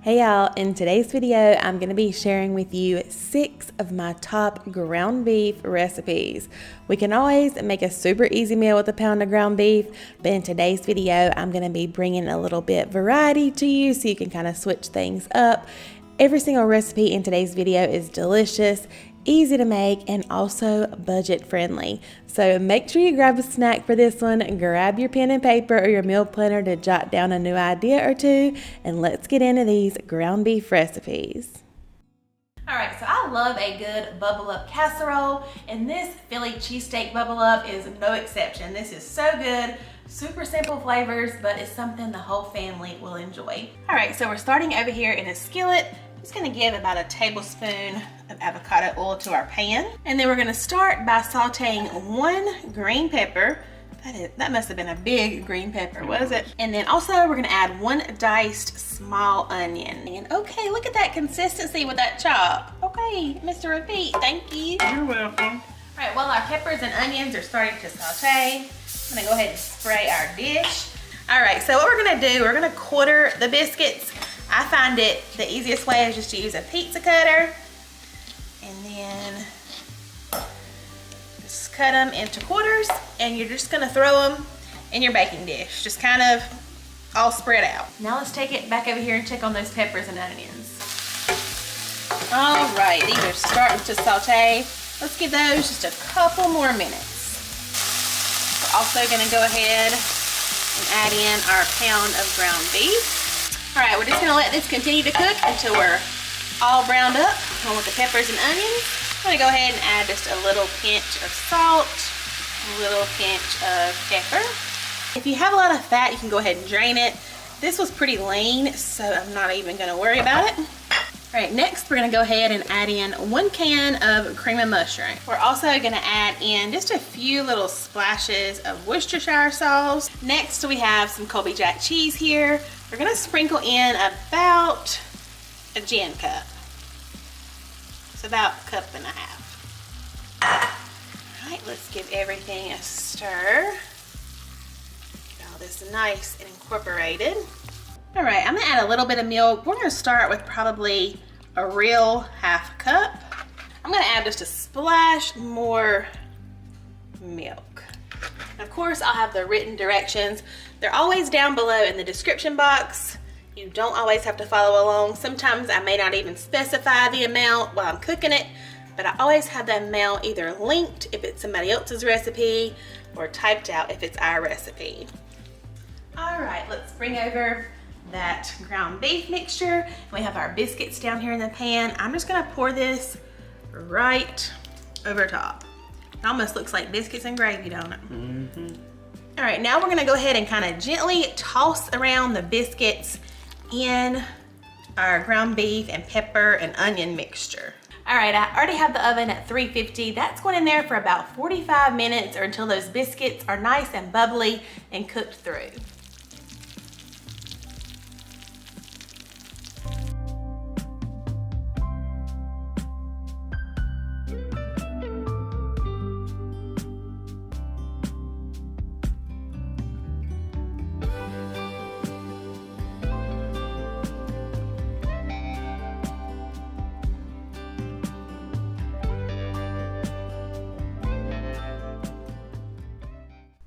Hey y'all, in today's video, I'm going to be sharing with you 6 of my top ground beef recipes. We can always make a super easy meal with a pound of ground beef, but in today's video, I'm going to be bringing a little bit variety to you so you can kind of switch things up. Every single recipe in today's video is delicious, easy to make, and also budget friendly. So make sure you grab a snack for this one, and grab your pen and paper or your meal planner to jot down a new idea or two, and let's get into these ground beef recipes. Alright, so I love a good bubble up casserole, and this Philly cheesesteak bubble up is no exception. This is so good, super simple flavors, but it's something the whole family will enjoy. Alright, so we're starting over here in a skillet. Just gonna give about a tablespoon of avocado oil to our pan. And then we're gonna start by sauteing 1 green pepper. That must have been a big green pepper, was it? And then also we're gonna add 1 diced small onion. And okay, look at that consistency with that chop. Okay, Mr. Repeat, thank you. You're welcome. All right, while our peppers and onions are starting to saute, I'm gonna go ahead and spray our dish. All right, so what we're gonna do, we're gonna quarter the biscuits. I find it the easiest way is just to use a pizza cutter and then just cut them into quarters, and you're just gonna throw them in your baking dish, just kind of all spread out. Now let's take it back over here and check on those peppers and onions. All right, these are starting to saute. Let's give those just a couple more minutes. We're also gonna go ahead and add in our pound of ground beef. All right, we're just gonna let this continue to cook until we're all browned up along with the peppers and onions. I'm gonna go ahead and add just a little pinch of salt, a little pinch of pepper. If you have a lot of fat, you can go ahead and drain it. This was pretty lean, so I'm not even gonna worry about it. All right, next we're gonna go ahead and add in 1 can of cream of mushroom. We're also gonna add in just a few little splashes of Worcestershire sauce. Next we have some Colby Jack cheese here. We're gonna sprinkle in about a gin cup. It's about a cup and a half. All right, let's give everything a stir. Get all this nice and incorporated. All right, I'm gonna add a little bit of milk. We're gonna start with probably a real half cup. I'm gonna add just a splash more milk. Of course, I'll have the written directions. They're always down below in the description box. You don't always have to follow along. Sometimes I may not even specify the amount while I'm cooking it, but I always have that amount either linked if it's somebody else's recipe or typed out if it's our recipe. All right, let's bring over that ground beef mixture. We have our biscuits down here in the pan. I'm just gonna pour this right over top. It almost looks like biscuits and gravy, don't it? Mm-hmm. All right, now we're gonna go ahead and kind of gently toss around the biscuits in our ground beef and pepper and onion mixture. All right, I already have the oven at 350. That's going in there for about 45 minutes or until those biscuits are nice and bubbly and cooked through.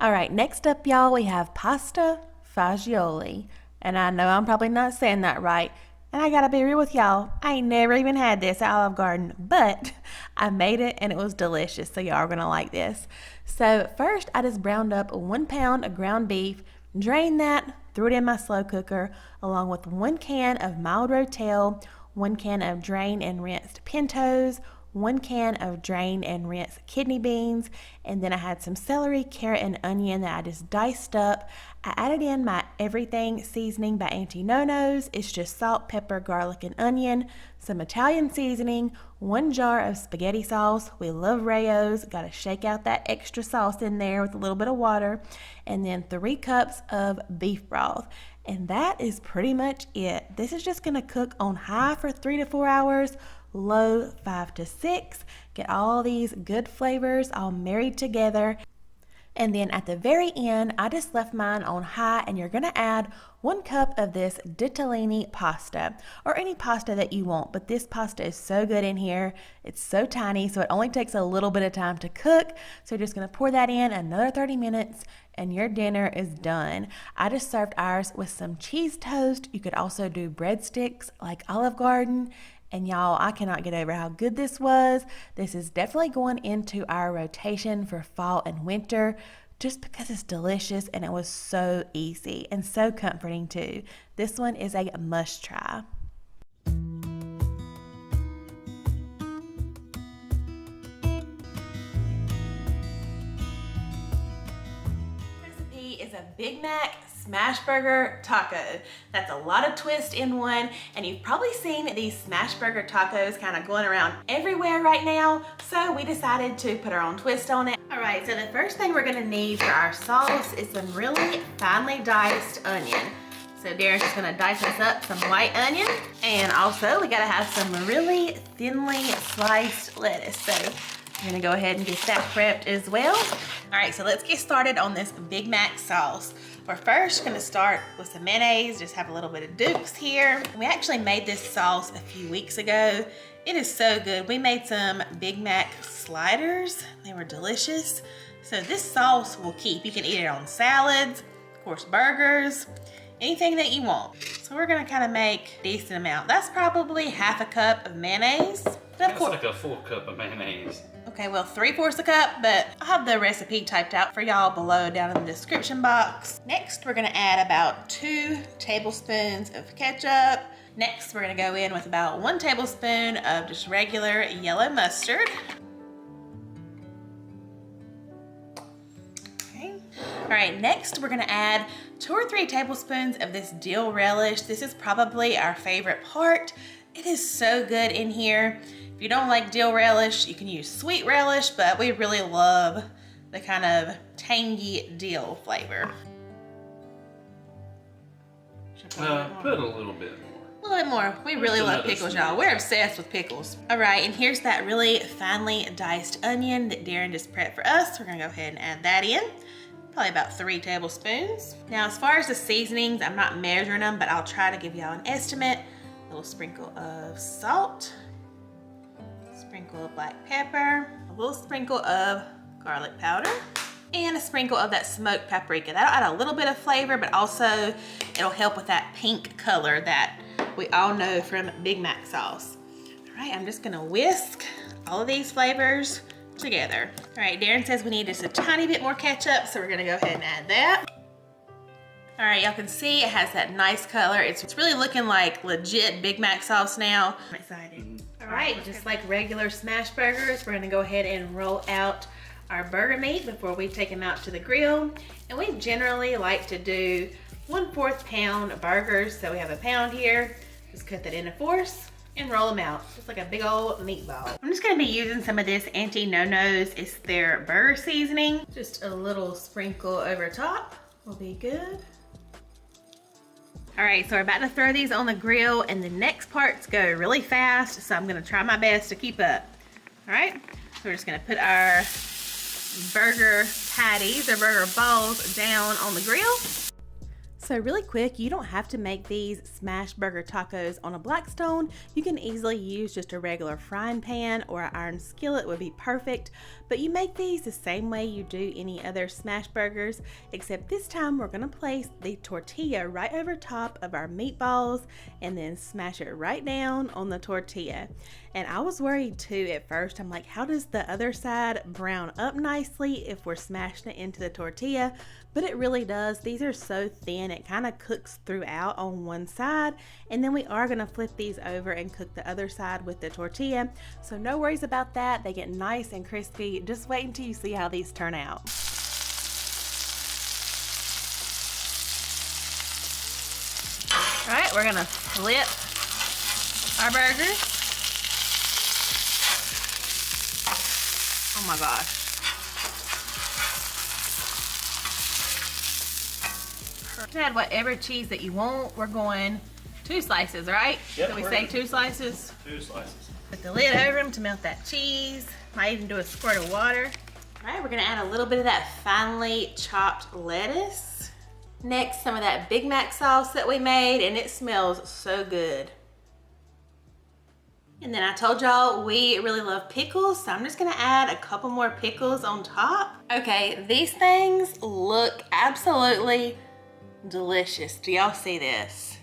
All right, next up, y'all, we have pasta fagioli. And I know I'm probably not saying that right. And I gotta be real with y'all, I ain't never even had this at Olive Garden, but I made it and it was delicious, so y'all are gonna like this. So first, I just browned up 1 pound of ground beef, drained that, threw it in my slow cooker, along with 1 can of mild rotel, 1 can of drained and rinsed pintos, 1 can of drained and rinsed kidney beans, and then I had some celery, carrot, and onion that I just diced up. I added in my everything seasoning by Auntie Nono's. It's just salt, pepper, garlic, and onion, some Italian seasoning, 1 jar of spaghetti sauce. We love Rayo's. Got to shake out that extra sauce in there with a little bit of water, and then 3 cups of beef broth. And that is pretty much it. This is just going to cook on high for 3 to 4 hours, low 5 to 6. Get all these good flavors all married together. And then at the very end, I just left mine on high, and you're gonna add 1 cup of this ditalini pasta, or any pasta that you want, but this pasta is so good in here. It's so tiny, so it only takes a little bit of time to cook. So you're just gonna pour that in another 30 minutes and your dinner is done. I just served ours with some cheese toast. You could also do breadsticks like Olive Garden. And y'all, I cannot get over how good this was. This is definitely going into our rotation for fall and winter just because it's delicious and it was so easy and so comforting too. This one is a must try. Recipe is a Big Mac smash burger taco. That's a lot of twist in one, and you've probably seen these smash burger tacos kind of going around everywhere right now, so we decided to put our own twist on it. All right, so the first thing we're gonna need for our sauce is some really finely diced onion. So Darren's just gonna dice us up some white onion, and also we gotta have some really thinly sliced lettuce. So we're gonna go ahead and get that prepped as well. All right, so let's get started on this Big Mac sauce. We're first gonna start with some mayonnaise, just have a little bit of Duke's here. We actually made this sauce a few weeks ago. It is so good. We made some Big Mac sliders. They were delicious. So this sauce will keep. You can eat it on salads, of course, burgers, anything that you want. So we're gonna kind of make a decent amount. That's probably half a cup of mayonnaise. That's like a full cup of mayonnaise. Okay, well, 3/4 a cup, but I'll have the recipe typed out for y'all below down in the description box. Next, we're gonna add about 2 tablespoons of ketchup. Next, we're gonna go in with about 1 tablespoon of just regular yellow mustard. Okay. All right, next we're gonna add 2 or 3 tablespoons of this dill relish. This is probably our favorite part. It is so good in here. If you don't like dill relish, you can use sweet relish, but we really love the kind of tangy dill flavor. Put a little bit more. A little bit more. We really love pickles, y'all. We're obsessed with pickles. All right, and here's that really finely diced onion that Darren just prepped for us. We're gonna go ahead and add that in. Probably about 3 tablespoons. Now, as far as the seasonings, I'm not measuring them, but I'll try to give y'all an estimate. A little sprinkle of salt. Sprinkle of black pepper, a little sprinkle of garlic powder, and a sprinkle of that smoked paprika. That'll add a little bit of flavor, but also it'll help with that pink color that we all know from Big Mac sauce. All right, I'm just gonna whisk all of these flavors together. All right, Darren says we need just a tiny bit more ketchup, so we're gonna go ahead and add that. All right, y'all can see it has that nice color. It's really looking like legit Big Mac sauce now. I'm excited. All right, just like regular smash burgers, we're gonna go ahead and roll out our burger meat before we take them out to the grill. And we generally like to do 1/4 pound burgers. So we have a pound here. Just cut that into 4ths and roll them out, just like a big old meatball. I'm just gonna be using some of this Auntie No-No's. It's their burger seasoning. Just a little sprinkle over top will be good. All right, so we're about to throw these on the grill, and the next parts go really fast, so I'm gonna try my best to keep up. All right, so we're just gonna put our burger patties or burger balls down on the grill. So really quick, you don't have to make these smash burger tacos on a Blackstone. You can easily use just a regular frying pan, or an iron skillet would be perfect. But you make these the same way you do any other smash burgers, except this time we're gonna place the tortilla right over top of our meatballs and then smash it right down on the tortilla. And I was worried too at first. I'm like, how does the other side brown up nicely if we're smashing it into the tortilla? But it really does. These are so thin, it kind of cooks throughout on one side, and then we are going to flip these over and cook the other side with the tortilla. So no worries about that. They get nice and crispy. Just wait until you see how these turn out. All right, we're going to flip our burgers. Oh my gosh. You can add whatever cheese that you want. We're going 2 slices, right? Yep, Did we say 2 slices? 2 slices. Put the lid over them to melt that cheese. Might even do a squirt of water. All right, we're gonna add a little bit of that finely chopped lettuce. Next, some of that Big Mac sauce that we made, and it smells so good. And then I told y'all we really love pickles, so I'm just gonna add a couple more pickles on top. Okay, these things look absolutely delicious. Do y'all see this?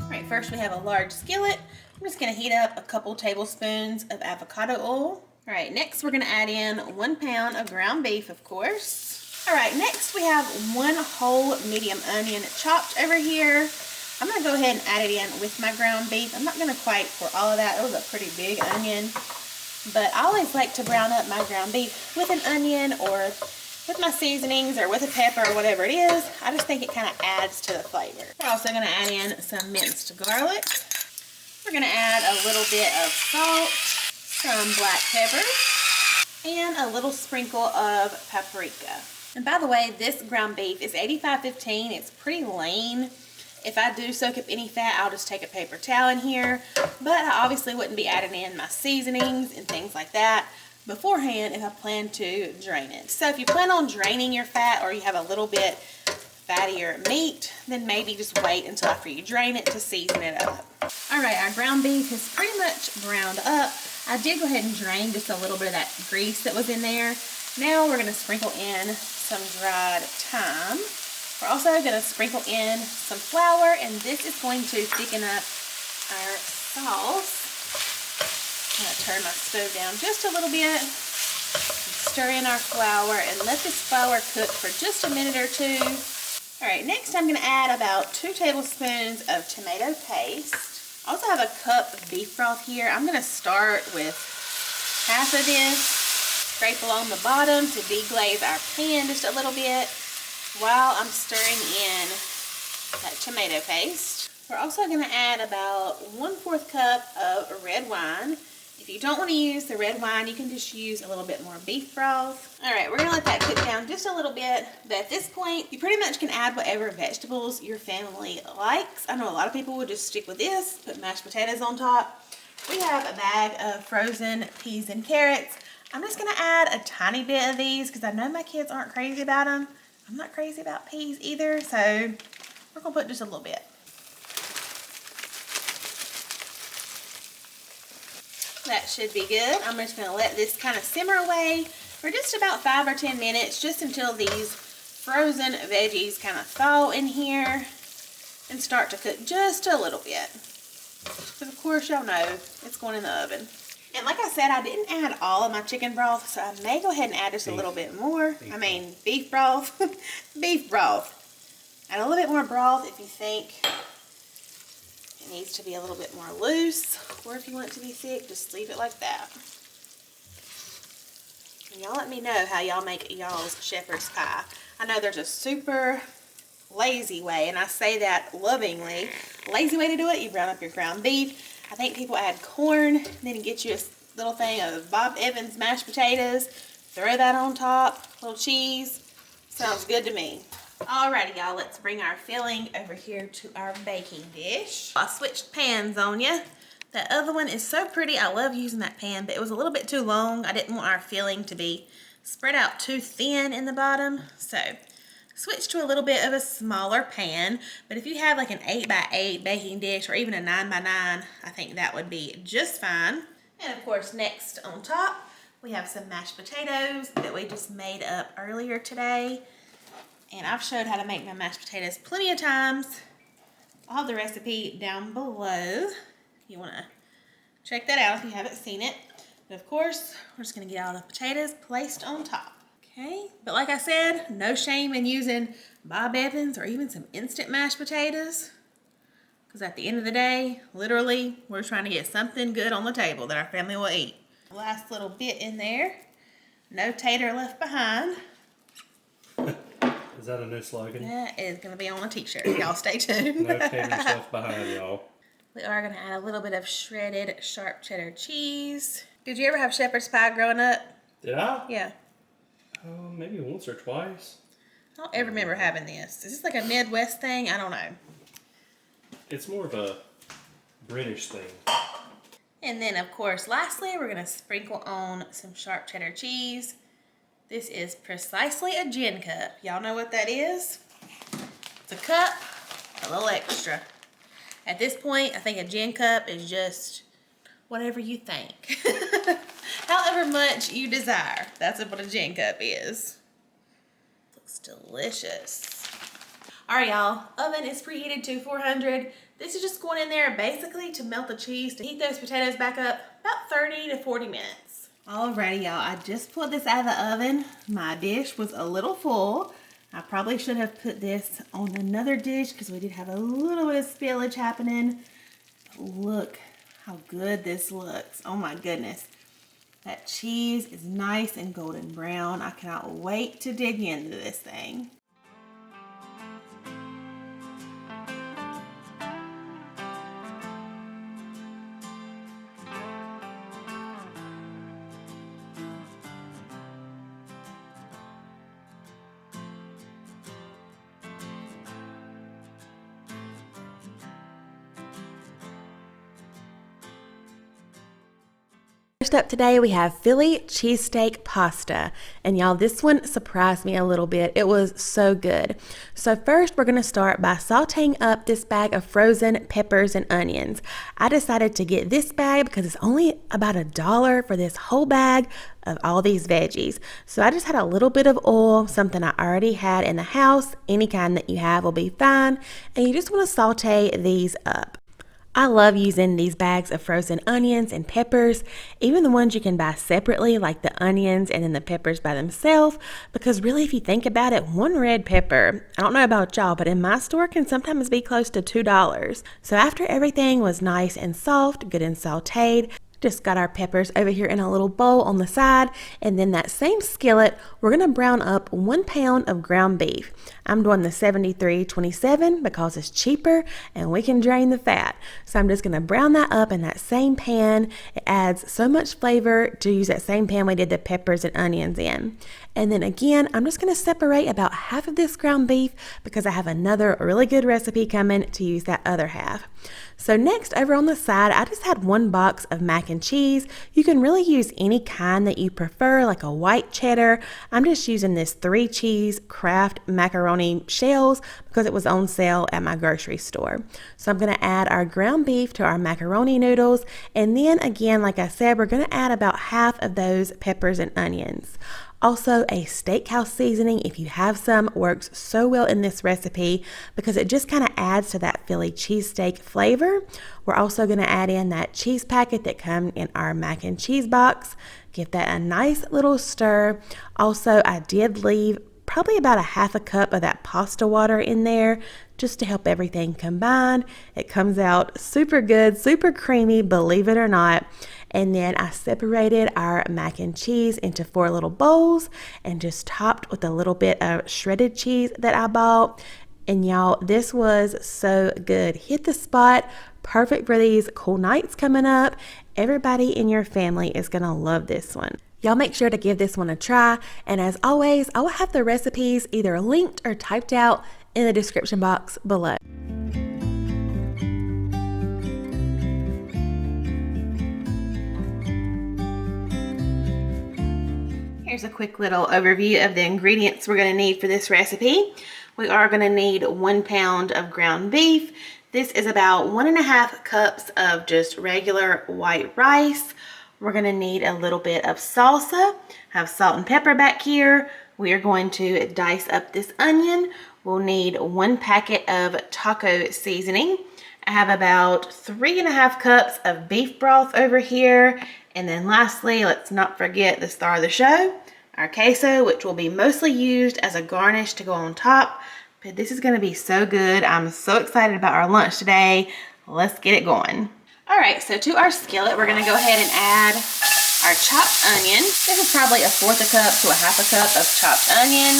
All right, first we have a large skillet. I'm just gonna heat up a couple tablespoons of avocado oil. All right, next we're gonna add in 1 pound of ground beef, of course. All right, next we have 1 whole medium onion chopped over here. I'm gonna go ahead and add it in with my ground beef. I'm not gonna quite pour all of that. It was a pretty big onion, but I always like to brown up my ground beef with an onion or with my seasonings or with a pepper or whatever it is. I just think it kind of adds to the flavor. We're also gonna add in some minced garlic. We're gonna add a little bit of salt, some black pepper, and a little sprinkle of paprika. And by the way, this ground beef is 85/15. It's pretty lean. If I do soak up any fat, I'll just take a paper towel in here, but I obviously wouldn't be adding in my seasonings and things like that beforehand if I plan to drain it. So if you plan on draining your fat or you have a little bit fattier meat, then maybe just wait until after you drain it to season it up. All right, our ground beef is pretty much browned up. I did go ahead and drain just a little bit of that grease that was in there. Now we're gonna sprinkle in some dried thyme. We're also gonna sprinkle in some flour, and this is going to thicken up our sauce. I'm gonna turn my stove down just a little bit, stir in our flour, and let this flour cook for just a minute or two. All right, next I'm gonna add about 2 tablespoons of tomato paste. I also have a cup of beef broth here. I'm gonna start with half of this, scrape along the bottom to deglaze our pan just a little bit while I'm stirring in that tomato paste. We're also gonna add about 1/4 cup of red wine. If you don't want to use the red wine, you can just use a little bit more beef broth. All right, we're gonna let that cook down just a little bit, but at this point, you pretty much can add whatever vegetables your family likes. I know a lot of people would just stick with this, put mashed potatoes on top. We have a bag of frozen peas and carrots. I'm just gonna add a tiny bit of these because I know my kids aren't crazy about them. I'm not crazy about peas either, so we're gonna put just a little bit. That should be good. I'm just gonna let this kind of simmer away for just about 5 or 10 minutes, just until these frozen veggies kind of thaw in here and start to cook just a little bit. Because of course y'all know it's going in the oven. And like I said, I didn't add all of my chicken broth, so I may go ahead and add just a little bit more. Beef broth. Beef broth. Add a little bit more broth if you think it needs to be a little bit more loose, or if you want it to be thick, just leave it like that. And y'all let me know how y'all make y'all's shepherd's pie. I know there's a super lazy way, and I say that lovingly. Lazy way to do it, you brown up your ground beef. I think people add corn, then you get you a little thing of Bob Evans mashed potatoes, throw that on top, a little cheese. Sounds good to me. Alrighty, y'all, let's bring our filling over here to our baking dish. I switched pans on you. That other one is so pretty. I love using that pan, but it was a little bit too long. I didn't want our filling to be spread out too thin in the bottom, so switch to a little bit of a smaller pan. But if you have like an 8x8 baking dish or even a 9x9, I think that would be just fine. And of course, next on top, we have some mashed potatoes that we just made up earlier today. And I've showed how to make my mashed potatoes plenty of times. I'll have the recipe down below if you want to check that out if you haven't seen it. But of course, we're just going to get all the potatoes placed on top. Okay, but like I said, no shame in using Bob Evans or even some instant mashed potatoes. Because at the end of the day, literally, we're trying to get something good on the table that our family will eat. Last little bit in there. No tater left behind. Is that a new slogan? That is going to be on a t-shirt. Y'all stay tuned. No taters left behind, y'all. We are going to add a little bit of shredded sharp cheddar cheese. Did you ever have shepherd's pie growing up? Did I? Yeah. Maybe once or twice. I don't ever remember having this. Is this like a Midwest thing? I don't know. It's more of a British thing. And then, of course, lastly, we're gonna sprinkle on some sharp cheddar cheese. This is precisely a gin cup. Y'all know what that is? It's a cup, a little extra. At this point, I think a gin cup is just whatever you think. However much you desire. That's what a gin cup is. Looks delicious. All right, y'all, oven is preheated to 400. This is just going in there basically to melt the cheese, to heat those potatoes back up about 30 to 40 minutes. Alrighty, y'all, I just pulled this out of the oven. My dish was a little full. I probably should have put this on another dish because we did have a little bit of spillage happening. But look how good this looks. Oh my goodness. That cheese is nice and golden brown. I cannot wait to dig into this thing. First up today, we have Philly cheesesteak pasta. And y'all, this one surprised me a little bit. It was so good. So first, we're gonna start by sauteing up this bag of frozen peppers and onions. I decided to get this bag because it's only about $1 for this whole bag of all these veggies. So I just had a little bit of oil, something I already had in the house. Any kind that you have will be fine. And you just wanna saute these up. I love using these bags of frozen onions and peppers, even the ones you can buy separately, like the onions and then the peppers by themselves, because really, if you think about it, one red pepper, I don't know about y'all, but in my store can sometimes be close to $2. So after everything was nice and soft, good and sauteed, just got our peppers over here in a little bowl on the side, and then that same skillet, we're gonna brown up 1 pound of ground beef. I'm doing the 73/27 because it's cheaper and we can drain the fat. So I'm just gonna brown that up in that same pan. It adds so much flavor to use that same pan we did the peppers and onions in. And then again, I'm just gonna separate about half of this ground beef because I have another really good recipe coming to use that other half. So next, over on the side, I just had 1 box of mac and cheese. You can really use any kind that you prefer, like a white cheddar. I'm just using this 3 cheese Kraft macaroni shells because it was on sale at my grocery store. So I'm gonna add our ground beef to our macaroni noodles. And then again, like I said, we're gonna add about half of those peppers and onions. Also, a steakhouse seasoning, if you have some, works so well in this recipe because it just kind of adds to that Philly cheesesteak flavor. We're also going to add in that cheese packet that comes in our mac and cheese box. Give that a nice little stir. Also, I did leave probably about a half a cup of that pasta water in there just to help everything combine. It comes out super good, super creamy, believe it or not. And then I separated our mac and cheese into 4 little bowls and just topped with a little bit of shredded cheese that I bought. And y'all, this was so good. Hit the spot. Perfect for these cool nights coming up. Everybody in your family is gonna love this one. Y'all make sure to give this one a try. And as always, I will have the recipes either linked or typed out in the description box below. Here's a quick little overview of the ingredients we're going to need for this recipe. We are going to need 1 pound of ground beef. This is about 1.5 cups of just regular white rice. We're going to need a little bit of salsa. I have salt and pepper back here. We are going to dice up this onion. We'll need 1 packet of taco seasoning. I have about 3.5 cups of beef broth over here. And then lastly, let's not forget the star of the show, our queso, which will be mostly used as a garnish to go on top. But this is going to be so good. I'm so excited about our lunch today. Let's get it going. All right, so to our skillet, we're going to go ahead and add our chopped onion. This is probably 1/4 cup to 1/2 cup of chopped onion.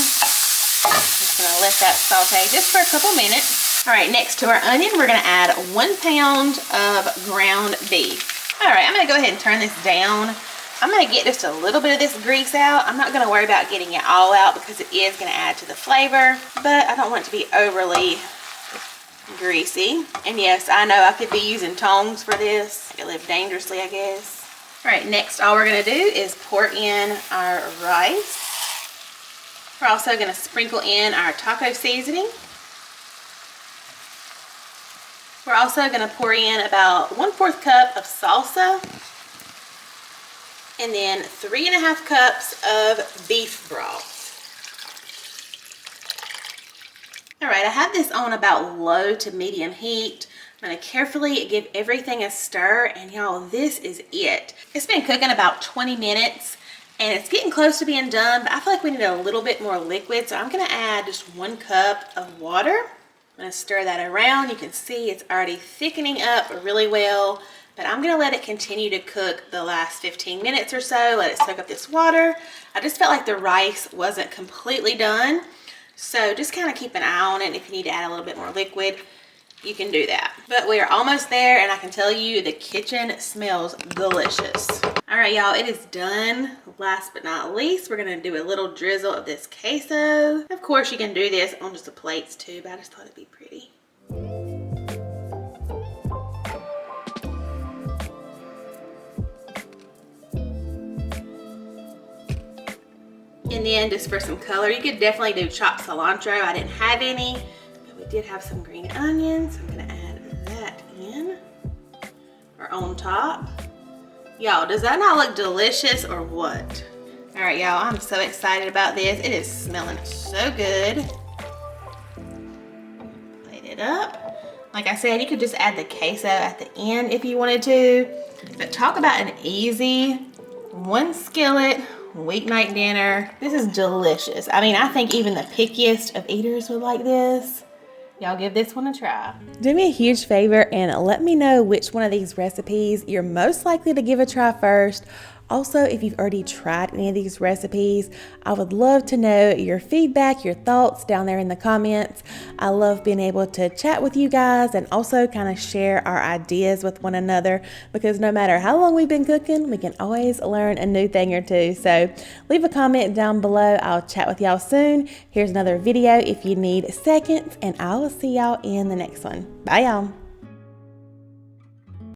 Just going to let that saute just for a couple minutes. All right, next to our onion, we're going to add 1 pound of ground beef. All right, I'm gonna go ahead and turn this down. I'm gonna get just a little bit of this grease out. I'm not gonna worry about getting it all out because it is gonna add to the flavor, but I don't want it to be overly greasy. And yes, I know I could be using tongs for this. I live dangerously, I guess. All right, next all we're gonna do is pour in our rice. We're also gonna sprinkle in our taco seasoning. We're also gonna pour in about 1/4 cup of salsa. And then 3½ cups of beef broth. All right, I have this on about low to medium heat. I'm gonna carefully give everything a stir, and y'all, this is it. It's been cooking about 20 minutes, and it's getting close to being done, but I feel like we need a little bit more liquid, so I'm gonna add just 1 cup of water. I'm gonna stir that around. You can see it's already thickening up really well, but I'm gonna let it continue to cook the last 15 minutes or so, let it soak up this water. I just felt like the rice wasn't completely done, so just kind of keep an eye on it. If you need to add a little bit more liquid, you can do that. But we are almost there, and I can tell you the kitchen smells delicious. All right, y'all, it is done. Last but not least, we're gonna do a little drizzle of this queso. Of course, you can do this on just the plates too, but I just thought it'd be pretty. And then just for some color, you could definitely do chopped cilantro. I didn't have any, but we did have some green onions. I'm gonna add that in, or on top. Y'all, does that not look delicious or what? All right, y'all, I'm so excited about this. It is smelling so good. Plate it up. Like I said, you could just add the queso at the end if you wanted to. But talk about an easy 1 skillet weeknight dinner. This is delicious. I mean, I think even the pickiest of eaters would like this. Y'all give this one a try. Do me a huge favor and let me know which one of these recipes you're most likely to give a try first. Also, if you've already tried any of these recipes, I would love to know your feedback, your thoughts down there in the comments. I love being able to chat with you guys and also kind of share our ideas with one another, because no matter how long we've been cooking, we can always learn a new thing or two. So leave a comment down below. I'll chat with y'all soon. Here's another video if you need seconds, and I will see y'all in the next one. Bye, y'all.